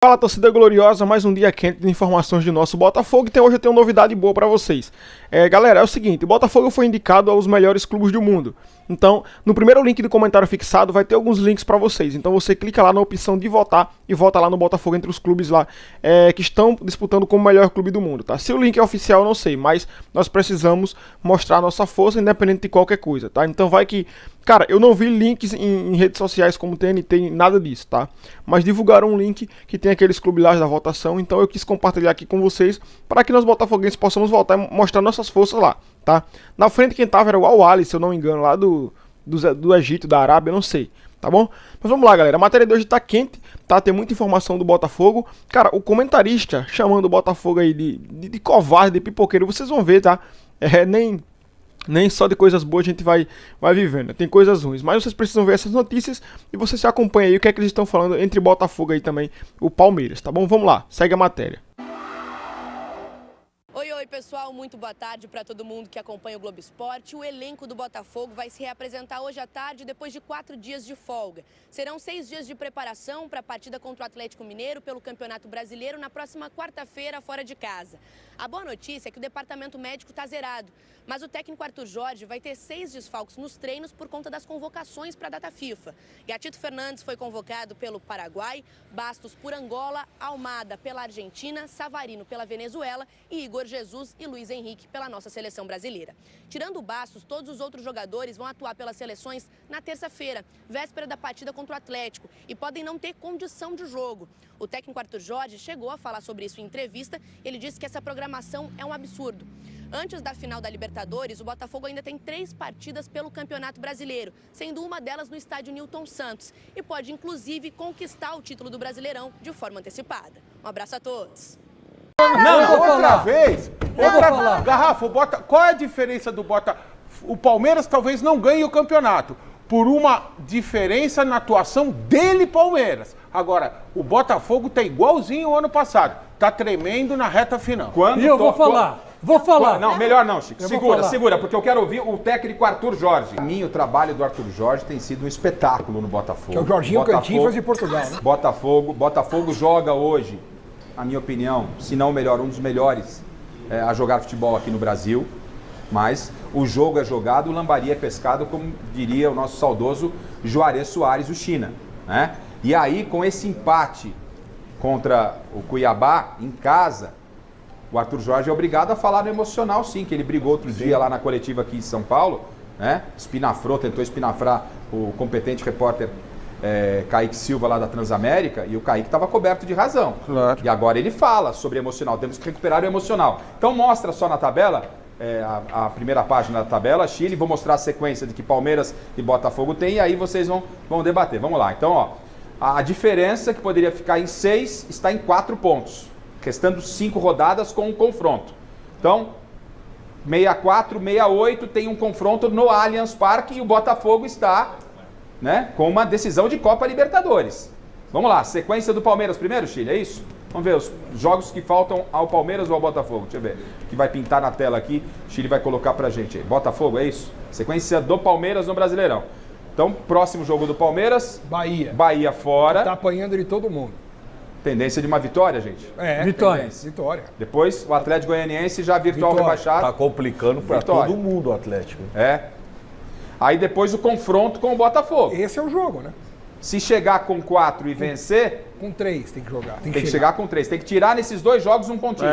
Fala, torcida gloriosa, mais um dia quente de informações de nosso Botafogo e hoje eu tenho uma novidade boa pra vocês. Galera, é o seguinte, o Botafogo foi indicado aos melhores clubes do mundo. Então, no primeiro link do comentário fixado vai ter alguns links pra vocês. Então você clica lá na opção de votar e vota lá no Botafogo entre os clubes lá que estão disputando como o melhor clube do mundo, tá? Se o link é oficial eu não sei, mas nós precisamos mostrar nossa força independente de qualquer coisa, tá? Então vai que... Cara, eu não vi links em redes sociais como TNT, nada disso, tá? Mas divulgaram um link que tem aqueles clubes lá da votação, então eu quis compartilhar aqui com vocês para que nós botafoguenses possamos voltar e mostrar nossas forças lá, tá? Na frente quem tava era o Al-Ahly, se eu não me engano, lá do Egito, da Arábia, eu não sei, tá bom? Mas vamos lá, galera, a matéria de hoje tá quente, tá? Tem muita informação do Botafogo. Cara, o comentarista chamando o Botafogo aí de covarde, de pipoqueiro, vocês vão ver, tá? Nem só de coisas boas a gente vai vivendo, tem coisas ruins. Mas vocês precisam ver essas notícias e você se acompanha aí o que é que eles estão falando entre Botafogo aí também, o Palmeiras, tá bom? Vamos lá, segue a matéria. Oi, pessoal, muito boa tarde para todo mundo que acompanha o Globo Esporte. O elenco do Botafogo vai se reapresentar hoje à tarde, depois de 4 dias de folga. Serão 6 dias de preparação para a partida contra o Atlético Mineiro pelo Campeonato Brasileiro na próxima quarta-feira, fora de casa. A boa notícia é que o departamento médico está zerado, mas o técnico Arthur Jorge vai ter 6 desfalques nos treinos por conta das convocações para a data FIFA. Gatito Fernandes foi convocado pelo Paraguai, Bastos por Angola, Almada pela Argentina, Savarino pela Venezuela e Igor Jesus e Luiz Henrique pela nossa seleção brasileira. Tirando o Bastos, todos os outros jogadores vão atuar pelas seleções na terça-feira, véspera da partida contra o Atlético, e podem não ter condição de jogo. O técnico Arthur Jorge chegou a falar sobre isso em entrevista. Ele disse que essa programação é um absurdo. Antes da final da Libertadores, o Botafogo ainda tem 3 partidas pelo Campeonato Brasileiro, sendo uma delas no estádio Newton Santos, e pode inclusive conquistar o título do Brasileirão de forma antecipada. Um abraço a todos. Não, outra vez. Garrafa, qual é a diferença do Botafogo? O Palmeiras talvez não ganhe o campeonato por uma diferença na atuação dele, Palmeiras. Agora, o Botafogo tá igualzinho ao ano passado. Tá tremendo na reta final. Vou falar. Não, melhor não, Chico. Segura, porque eu quero ouvir o técnico Arthur Jorge. Para mim, o trabalho do Arthur Jorge tem sido um espetáculo no Botafogo. Que é o Jorginho Cantinflas de Portugal, né? Botafogo joga hoje, na minha opinião, se não o melhor, um dos melhores a jogar futebol aqui no Brasil. Mas o jogo é jogado, o lambari é pescado, como diria o nosso saudoso Juarez Soares, o China, né? E aí, com esse empate contra o Cuiabá, em casa, o Arthur Jorge é obrigado a falar no emocional, sim, que ele brigou outro dia lá na coletiva aqui em São Paulo, né? Tentou espinafrar o competente repórter Kaique Silva lá da Transamérica, e o Kaique estava coberto de razão. Claro. E agora ele fala sobre emocional, temos que recuperar o emocional. Então mostra só na tabela, a primeira página da tabela, Chile, vou mostrar a sequência de que Palmeiras e Botafogo tem, e aí vocês vão debater. Vamos lá, então, ó, a diferença que poderia ficar em 6 está em 4 pontos, restando 5 rodadas com um confronto. Então, 64, 68 tem um confronto no Allianz Parque e o Botafogo está, né, com uma decisão de Copa Libertadores. Vamos lá, sequência do Palmeiras primeiro, Chile, é isso? Vamos ver os jogos que faltam ao Palmeiras ou ao Botafogo. Deixa eu ver. Que vai pintar na tela aqui. O Chile vai colocar pra gente aí. Botafogo, é isso? Sequência do Palmeiras no Brasileirão. Então, próximo jogo do Palmeiras. Bahia fora. Tá apanhando de todo mundo. Tendência de uma vitória, gente. Vitória. Depois, o Atlético Goianiense já virtual rebaixado. Tá complicando pra todo mundo o Atlético. Aí depois o confronto com o Botafogo. Esse é o jogo, né? Se chegar com 4 e vencer... Com 3 tem que jogar. Tem que chegar com 3. Tem que tirar nesses 2 jogos um pontinho.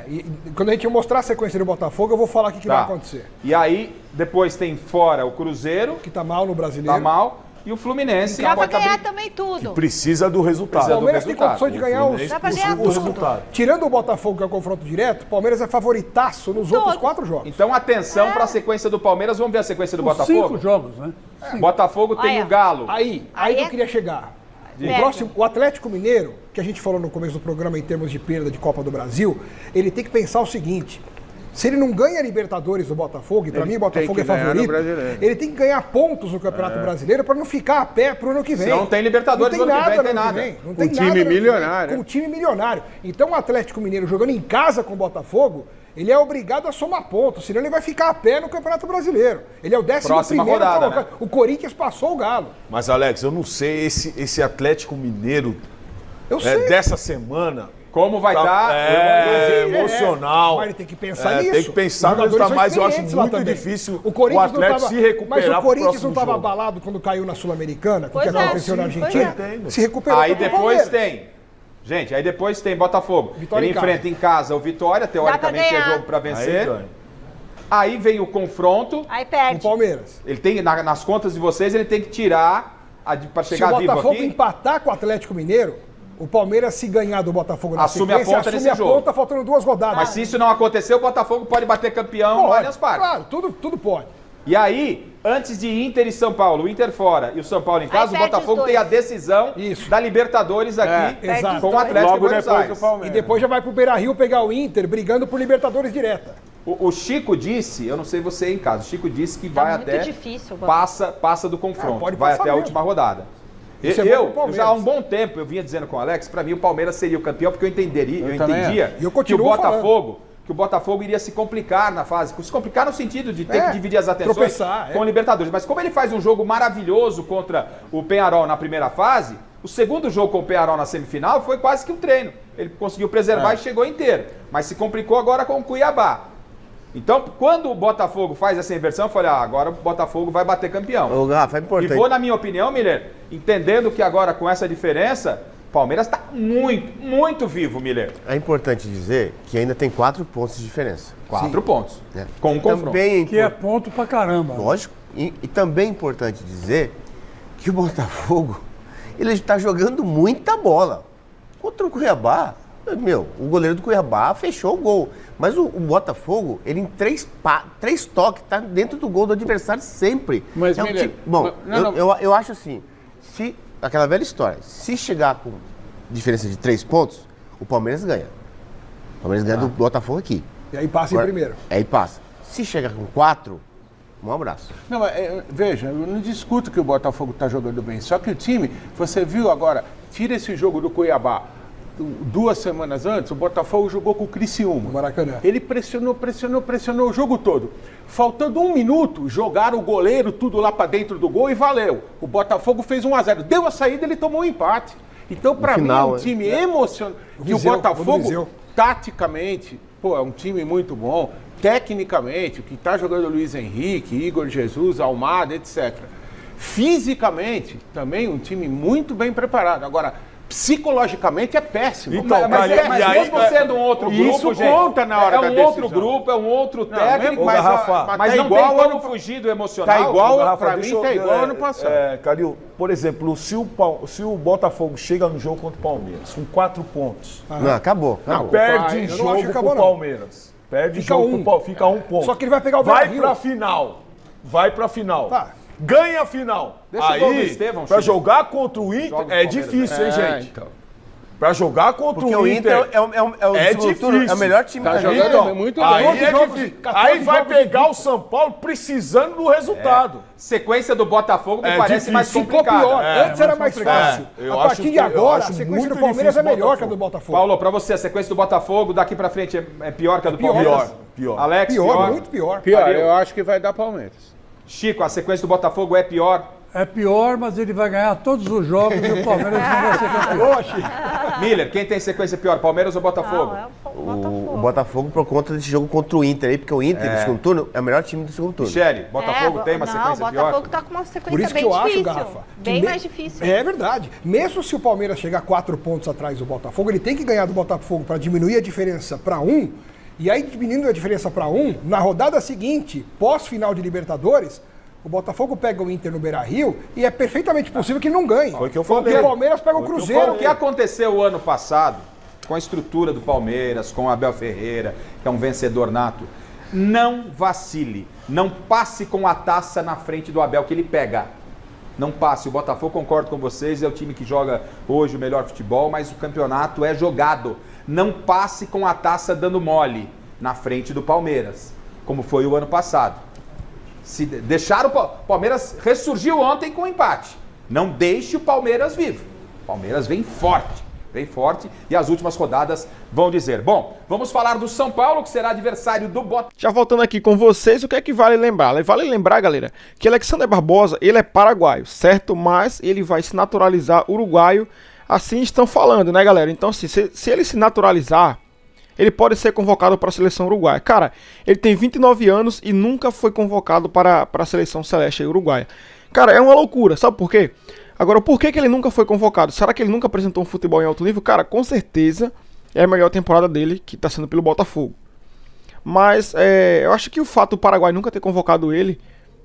E quando a gente mostrar a sequência do Botafogo, eu vou falar o que vai acontecer. E aí, depois tem fora o Cruzeiro. Que tá mal no Brasileiro. Tá mal. E o Fluminense. Dá pra ganhar também tudo. Precisa do resultado. O Palmeiras tem condições de ganhar os resultados. Tirando o Botafogo, que é o confronto direto, o Palmeiras é favoritaço nos outros 4 jogos. Então, atenção para a sequência do Palmeiras. Vamos ver a sequência do Botafogo? 5 jogos, né? Botafogo tem o Galo. Aí que eu queria chegar. O Atlético Mineiro, que a gente falou no começo do programa em termos de perda de Copa do Brasil, ele tem que pensar o seguinte: se ele não ganha a Libertadores do Botafogo, e pra mim o Botafogo é favorito, ele tem que ganhar pontos no Campeonato Brasileiro para não ficar a pé pro ano que vem. Se não tem Libertadores no ano que vem, não tem nada. Não tem nada. Time milionário. Com um time milionário. Então o Atlético Mineiro jogando em casa com o Botafogo, ele é obrigado a somar pontos, senão ele vai ficar a pé no Campeonato Brasileiro. Ele é o 11º rodada, colocado. Né? O Corinthians passou o Galo. Mas, Alex, eu não sei, esse Atlético Mineiro Eu sei. dessa semana. Como vai estar? Emocional. Mas ele tem que pensar nisso. Tem que pensar no resultado, mas eu acho muito difícil o Atlético se recuperar. Mas o Corinthians não estava jogo. abalado quando caiu na Sul-Americana, com o Pois que aconteceu na Argentina. Se recuperou. Aí contra o depois Palmeiras. tem. Gente, aí depois tem Botafogo. Vitória Ele em casa. enfrenta em casa o Vitória, teoricamente é ganhar. jogo pra Aí vencer. ganha. Aí vem o confronto. Aí Com o perde. Palmeiras. Ele tem, nas contas de vocês, ele tem que tirar pra Se o chegar vivo Botafogo aqui. empatar com o Atlético Mineiro, o Palmeiras, se ganhar do Botafogo na Assume a sequência, ponta assume nesse a jogo. ponta, faltando 2 rodadas. Mas se isso não acontecer, o Botafogo pode bater campeão no Allianz Parque. Claro, tudo pode. E aí, antes de Inter e São Paulo, o Inter fora e o São Paulo em casa, o perde Botafogo os tem a dois. decisão Isso. da Libertadores aqui exato. com o Dois. Atlético Logo de Buenos depois do Aires. E Palmeiras. depois já vai pro Beira-Rio pegar o Inter, brigando por Libertadores direta. O Chico disse, eu não sei você aí em casa, o Chico disse que vai muito até difícil, Botafogo. passa do confronto, pode vai passar até a mesmo. última rodada. Isso é bom pro Eu Palmeiras. já há um bom tempo eu vinha dizendo com o Alex, pra mim o Palmeiras seria o campeão porque eu também entendia E eu que continuo o Botafogo iria se complicar na fase, se complicar no sentido de ter que dividir as atenções tropeçar, com o Libertadores. Mas como ele faz um jogo maravilhoso contra o Peñarol na primeira fase, o segundo jogo com o Peñarol na semifinal foi quase que um treino. Ele conseguiu preservar e chegou inteiro, mas se complicou agora com o Cuiabá. Então, quando o Botafogo faz essa inversão, eu falei, agora o Botafogo vai bater campeão. Ô, Rafa, é E importante. vou, na minha opinião, Miller, entendendo que agora com essa diferença, o Palmeiras está muito, muito vivo, Miller. É importante dizer que ainda tem 4 pontos de diferença. 4 pontos. Né? Com um confronto. Também Que é ponto pra caramba. Lógico. E também é importante dizer que o Botafogo, ele está jogando muita bola. Contra o Cuiabá, o goleiro do Cuiabá fechou o gol. Mas o Botafogo, ele em 3 toques, tá dentro do gol do adversário sempre. Mas, um Miller, time- Bom, não. eu acho assim, aquela velha história, se chegar com diferença de 3 pontos, o Palmeiras ganha. O Palmeiras ganha do Botafogo aqui. E aí passa em primeiro. Aí passa. Se chegar com 4, um abraço. Não, mas, veja, eu não discuto que o Botafogo está jogando bem. Só que o time, você viu agora, tira esse jogo do Cuiabá. 2 semanas antes, o Botafogo jogou com o Criciúma. No Maracanã. Ele pressionou o jogo todo. Faltando 1 minuto, jogaram o goleiro tudo lá para dentro do gol e valeu. O Botafogo fez 1-0. Deu a saída, ele tomou um empate. Então, para mim, é final, um time emocionante. E o Viseu, Botafogo, Viseu. taticamente, é um time muito bom. Tecnicamente, o que está jogando Luiz Henrique, Igor Jesus, Almada, etc. Fisicamente, também um time muito bem preparado. Agora, psicologicamente é péssimo. Então, Mas e aí, mesmo sendo um outro grupo, isso gente, conta na hora é da um outro decisão. grupo, é um outro Não, técnico, mesmo- mas, Rafa, mas tá não igual tem como ano- fugir do emocional. Tá igual, Rafa, pra deixa mim, eu- tá igual ano passado. Calil, por exemplo, se o Botafogo chega no jogo contra o Palmeiras com 4 pontos, Não, acabou. perde eu não acho jogo que pro acabou, não. Palmeiras. Perde Fica jogo um. pro Palmeiras, fica 1 ponto. Só que ele vai pegar o Vai Beira-Rio. pra final. Vai pra final. Tá. Ganha a final. Deixa o gol do Aí, Estevão, pra Chico. jogar contra o Inter, Joga o é Palmeiras, difícil, hein, gente? Então. Pra jogar contra Porque o Inter, é o é segundo turno, difícil. é o melhor time Tá da jogando liga. então, muito aí bem. é 14 difícil. 14 Aí vai jogos pegar de- o São Paulo precisando do resultado. Sequência do Botafogo me É parece difícil. mais Ficou complicada. pior. Antes era mais complicado. fácil. Eu A partir acho de agora, acho a sequência muito do Palmeiras é difícil o melhor que a Botafogo. do Botafogo. Paulo, pra você, a sequência do Botafogo daqui pra frente é pior que a do Palmeiras? Pior. Alex, Pior, muito pior. Pior, Calil. eu acho que vai dar Palmeiras. Chico, a sequência do Botafogo é pior? É pior, mas ele vai ganhar todos os jogos e o Palmeiras não vai ser campeão. Oxe, Miller, quem tem sequência pior, Palmeiras ou Botafogo? Não, é o O Botafogo. Botafogo por conta desse jogo contra o Inter aí, porque o Inter do segundo turno é o melhor time do segundo turno. Michele, Botafogo tem uma não, sequência o Botafogo pior? tá com uma sequência por isso que bem eu acho, difícil. Garrafa, que Bem mais difícil. É verdade. Mesmo se o Palmeiras chegar 4 pontos atrás do Botafogo, ele tem que ganhar do Botafogo para diminuir a diferença para 1. E aí, diminuindo a diferença para 1, na rodada seguinte, pós-final de Libertadores, o Botafogo pega o Inter no Beira-Rio e é perfeitamente possível que ele não ganhe. Foi o que eu Porque falei. o Palmeiras pega o Cruzeiro. O que aconteceu o ano passado com a estrutura do Palmeiras, com o Abel Ferreira, que é um vencedor nato, não vacile, não passe com a taça na frente do Abel que ele pega. Não passe. O Botafogo, concordo com vocês, é o time que joga hoje o melhor futebol, mas o campeonato é jogado. Não passe com a taça dando mole na frente do Palmeiras, como foi o ano passado. Se deixar o Palmeiras ressurgiu ontem com um empate. Não deixe o Palmeiras vivo. O Palmeiras vem forte e as últimas rodadas vão dizer. Bom, vamos falar do São Paulo, que será adversário do Botafogo. Já voltando aqui com vocês, o que é que vale lembrar? Vale lembrar, galera, que Alexander Barbosa, ele é paraguaio, certo? Mas ele vai se naturalizar uruguaio assim estão falando, né, galera? Então, assim, se ele se naturalizar, ele pode ser convocado para a seleção uruguaia. Cara, ele tem 29 anos e nunca foi convocado para a seleção celeste uruguaia. Cara, é uma loucura, sabe por quê? Agora, por que ele nunca foi convocado? Será que ele nunca apresentou um futebol em alto nível? Cara, com certeza é a melhor temporada dele, que está sendo pelo Botafogo. Mas eu acho que o fato do Paraguai nunca ter convocado ele,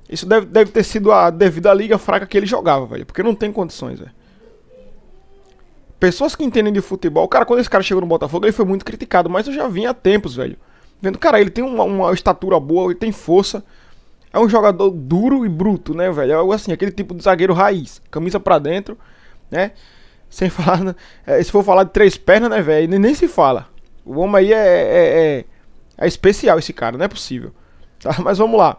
isso deve ter sido devido à liga fraca que ele jogava, velho. Porque não tem condições, velho. Pessoas que entendem de futebol... Cara, quando esse cara chegou no Botafogo, ele foi muito criticado. Mas eu já vinha há tempos, velho. Vendo, cara, ele tem uma estatura boa, ele tem força. É um jogador duro e bruto, né, velho? É assim, aquele tipo de zagueiro raiz. Camisa pra dentro, né? Sem falar... se for falar de 3 pernas, né, velho? Nem se fala. O homem aí é especial, esse cara. Não é possível. Tá? Mas vamos lá.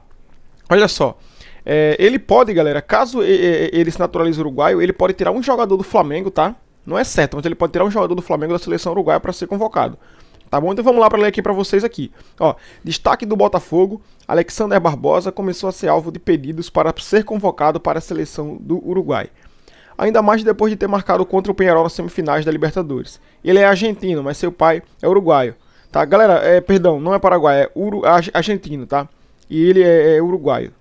Olha só. Ele pode, galera, caso ele se naturalize uruguaio, ele pode tirar um jogador do Flamengo, tá? Não é certo, mas ele pode tirar um jogador do Flamengo da seleção uruguaia para ser convocado. Tá bom? Então vamos lá para ler aqui para vocês aqui. Ó, destaque do Botafogo, Alexander Barbosa começou a ser alvo de pedidos para ser convocado para a seleção do Uruguai. Ainda mais depois de ter marcado contra o Peñarol nas semifinais da Libertadores. Ele é argentino, mas seu pai é uruguaio. Tá, galera, perdão, não é paraguaio, é argentino, tá? E ele é uruguaio.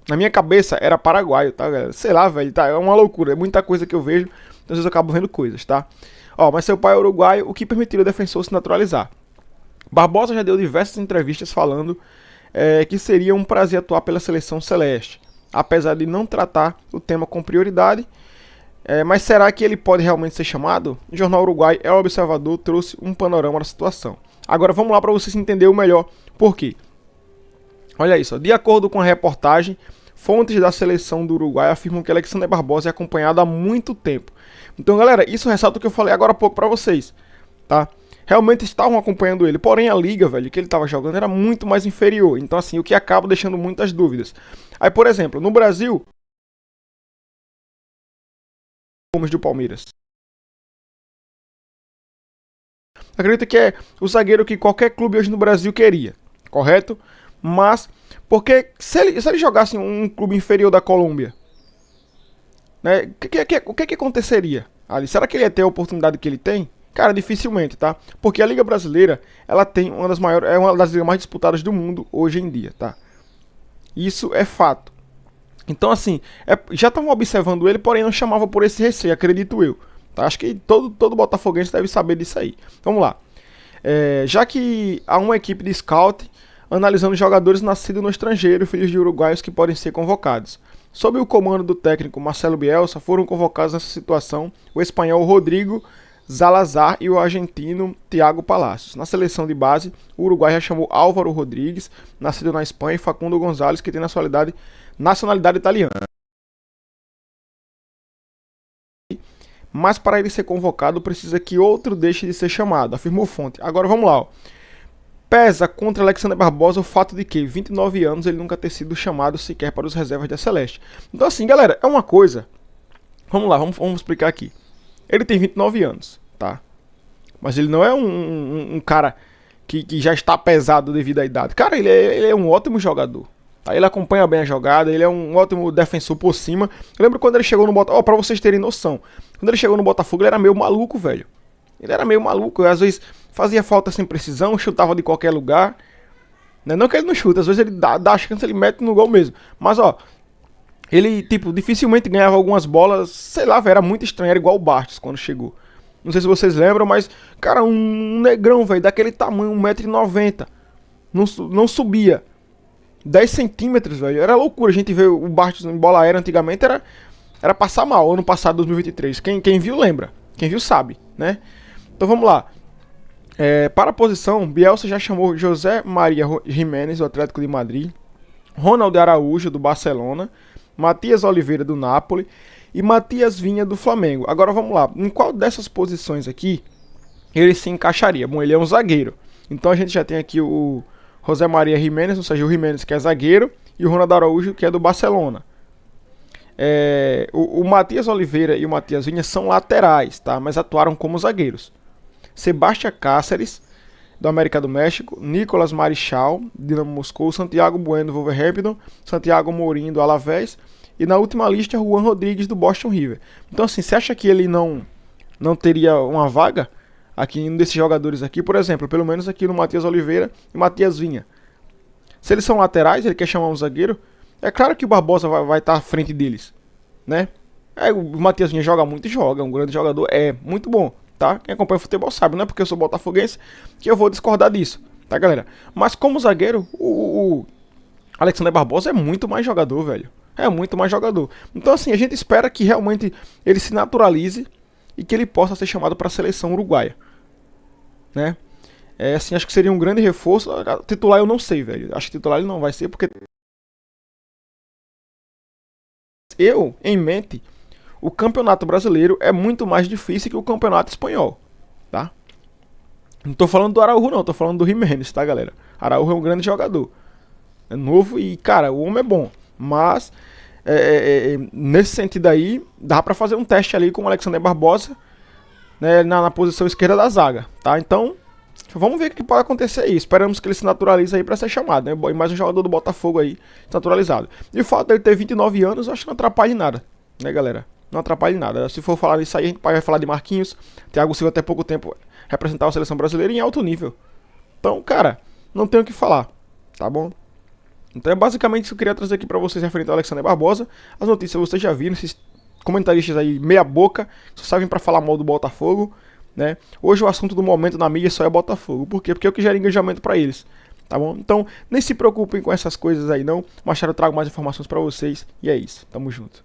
Na minha cabeça era paraguaio, tá, galera? Sei lá, velho, tá? É uma loucura, é muita coisa que eu vejo. Às vezes eu acabo vendo coisas, tá? Ó, mas seu pai é uruguaio, o que permitiu o defensor se naturalizar. Barbosa já deu diversas entrevistas falando que seria um prazer atuar pela seleção celeste, apesar de não tratar o tema com prioridade. Mas será que ele pode realmente ser chamado? O jornal uruguai El Observador trouxe um panorama da situação. Agora vamos lá para vocês entenderem o melhor por quê. Olha isso, ó. De acordo com a reportagem, fontes da seleção do Uruguai afirmam que Alexander Barbosa é acompanhado há muito tempo. Então, galera, isso ressalta o que eu falei agora há pouco pra vocês, tá? Realmente estavam acompanhando ele, porém a liga, velho, que ele tava jogando era muito mais inferior. Então, assim, o que acaba deixando muitas dúvidas. Aí, por exemplo, no Brasil, Gomes do Palmeiras. Acredito que é o zagueiro que qualquer clube hoje no Brasil queria, correto? Mas, porque se ele jogasse um clube inferior da Colômbia, né, o que aconteceria ali? Será que ele ia ter a oportunidade que ele tem? Cara, dificilmente, tá? Porque a Liga Brasileira, ela tem uma das maiores, é uma das ligas mais disputadas do mundo hoje em dia, tá? Isso é fato. Então, assim, já estavam observando ele, porém não chamava por esse receio, acredito eu. Tá? Acho que todo botafoguense deve saber disso aí. Vamos lá. Já que há uma equipe de scout analisando jogadores nascidos no estrangeiro, filhos de uruguaios que podem ser convocados. Sob o comando do técnico Marcelo Bielsa, foram convocados nessa situação o espanhol Rodrigo Zalazar e o argentino Thiago Palacios. Na seleção de base, o Uruguai já chamou Álvaro Rodrigues, nascido na Espanha, e Facundo Gonzalez, que tem nacionalidade italiana. Mas para ele ser convocado, precisa que outro deixe de ser chamado, afirmou fonte. Agora vamos lá, ó. Pesa contra Alexander Barbosa o fato de que, 29 anos, ele nunca ter sido chamado sequer para os reservas da Celeste. Então assim, galera, é uma coisa... Vamos lá, vamos explicar aqui. Ele tem 29 anos, tá? Mas ele não é um cara que já está pesado devido à idade. Cara, ele é um ótimo jogador. Tá? Ele acompanha bem a jogada, ele é um ótimo defensor por cima. Eu lembro quando ele chegou no Botafogo... Ó, pra vocês terem noção. Quando ele chegou no Botafogo, ele era meio maluco, velho. Ele era meio maluco, às vezes fazia falta sem precisão, chutava de qualquer lugar. Não que ele não chuta, às vezes ele dá a chance, ele mete no gol mesmo. Mas ó, ele tipo, dificilmente ganhava algumas bolas, sei lá, velho, era muito estranho, era igual o Bastos quando chegou. Não sei se vocês lembram, mas, cara, um negrão, velho, daquele tamanho, 1,90 m. Não subia. 10 centímetros, velho, era loucura. A gente vê o Bastos em bola aérea antigamente, era passar mal, ano passado, 2023. Quem viu lembra, quem viu sabe, né? Então vamos lá. Para a posição, Bielsa já chamou José Maria Jiménez, do Atlético de Madrid, Ronald Araújo, do Barcelona, Matias Oliveira, do Napoli e Matias Vinha, do Flamengo. Agora vamos lá, em qual dessas posições aqui ele se encaixaria? Bom, ele é um zagueiro, então a gente já tem aqui o José Maria Jiménez, ou seja, o Jiménez, que é zagueiro, e o Ronald Araújo, que é do Barcelona. O Matias Oliveira e o Matias Vinha são laterais, tá? Mas atuaram como zagueiros. Sebastián Cáceres, do América do México, Nicolas Marichal, Dinamo Moscou, Santiago Bueno, do Wolverhampton, Santiago Mourinho, do Alavés, e na última lista, Juan Rodrigues, do Boston River. Então assim, você acha que ele não não teria uma vaga aqui em um desses jogadores aqui, por exemplo, pelo menos aqui no Matias Oliveira e Matias Vinha. Se eles são laterais, ele quer chamar um zagueiro, é claro que o Barbosa vai estar à frente deles, né? O Matias Vinha joga muito, joga, é um grande jogador, é muito bom, tá? Quem acompanha o futebol sabe, não é porque eu sou botafoguense que eu vou discordar disso, tá, galera? Mas como zagueiro, o Alexander Barbosa é muito mais jogador, velho. É muito mais jogador. Então, assim, a gente espera que realmente ele se naturalize e que ele possa ser chamado para a seleção uruguaia, né? Assim, acho que seria um grande reforço. Titular eu não sei, velho. Acho que titular ele não vai ser, porque eu, em mente, o campeonato brasileiro é muito mais difícil que o campeonato espanhol, tá? Não tô falando do Araújo, não. Tô falando do Jiménez, tá, galera? Araújo é um grande jogador. É novo e, cara, o homem é bom. Mas, nesse sentido aí, dá pra fazer um teste ali com o Alexander Barbosa, né, na posição esquerda da zaga, tá? Então, vamos ver o que pode acontecer aí. Esperamos que ele se naturalize aí pra ser chamado, né? E mais um jogador do Botafogo aí, naturalizado. E o fato dele ter 29 anos, eu acho que não atrapalha em nada, né, galera? Não atrapalha em nada. Se for falar nisso aí, a gente vai falar de Marquinhos. Thiago Silva até pouco tempo representar a seleção brasileira em alto nível. Então, cara, não tenho o que falar, tá bom? Então é basicamente isso que eu queria trazer aqui pra vocês referente ao Alexander Barbosa. As notícias vocês já viram, esses comentaristas aí meia boca, só sabem pra falar mal do Botafogo, né? Hoje o assunto do momento na mídia só é Botafogo. Por quê? Porque é o que gera engajamento pra eles, tá bom? Então nem se preocupem com essas coisas aí não. Mais tarde eu trago mais informações pra vocês e é isso. Tamo junto.